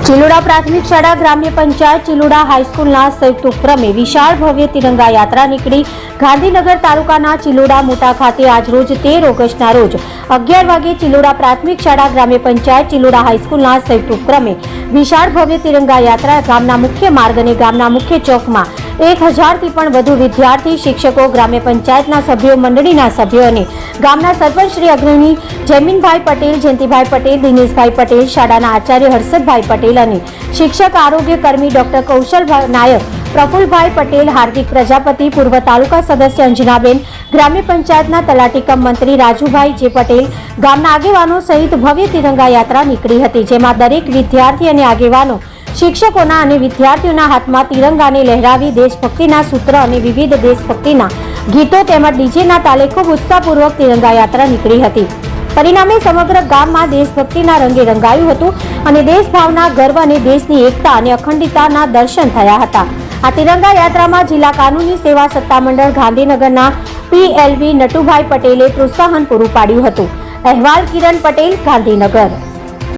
ચિલોડા પ્રાથમિક શાળા ગ્રામ્ય પંચાયત ચિલોડા હાઈસ્કૂલના સંયુક્ત ઉપક્રમે વિશાળ ભવ્ય તિરંગા યાત્રા નીકળી ગાંધીનગર તાલુકાના ચિલોડા મોટા ખાતે આજરોજ 13 ઓગસ્ટના રોજ 11 વાગે ચિલોડા પ્રાથમિક શાળા ગ્રામ્ય પંચાયત ચિલોડા હાઈસ્કૂલના સંયુક્ત ઉપક્રમે વિશાળ ભવ્ય તિરંગા યાત્રા ગામના મુખ્ય માર્ગ અને ગામના મુખ્ય ચોકમાં 1000થી પણ વધુ વિદ્યાર્થી શિક્ષકો ગ્રામ્ય પંચાયતના સભ્યો મંડળીના સભ્યો અને ગામના સરપંચ શ્રી અગ્રણી જમીનભાઈ પટેલ, જયંતિભાઈ પટેલ, દિનેશભાઈ પટેલ, શાળાના આચાર્ય હર્ષદભાઈ પટેલ અને શિક્ષક આરોગ્ય કર્મી ડોક્ટર કૌશલભાઈ નાયક, પ્રફુલભાઈ પટેલ, હાર્દિક પ્રજાપતિ, પૂર્વ તાલુકા સદસ્ય અંજનાબેન, ગ્રામ્ય પંચાયતના તલાટી કમ મંત્રી રાજુભાઈ જે પટેલ, ગામના આગેવાનો સહિત ભવ્ય તિરંગા યાત્રા નીકળી હતી, જેમાં દરેક વિદ્યાર્થી અને આગેવાનો શિક્ષકોના અને વિદ્યાર્થીઓના હાથમાં તિરંગાને લહેરાવી દેશભક્તિના સૂત્ર અને વિવિધ દેશભક્તિના ગીતો તેમજ ડીજેના તાલે ખૂબ ઉત્સાહપૂર્વક તિરંગા યાત્રા નીકળી હતી. પરિણામે સમગ્ર ગામમાં દેશભક્તિના રંગે રંગાયું હતું અને દેશભાવના, ગર્વ અને દેશની એકતા અને અખંડિતતાના દર્શન થયા હતા. આ તિરંગા યાત્રામાં જિલ્લા કાનૂની સેવા સત્તામંડળ ગાંધીનગરના PLV નટુભાઈ પટેલે પ્રોત્સાહન પૂરું પાડ્યું હતું. અહેવાલ કિરણ પટેલ, ગાંધીનગર.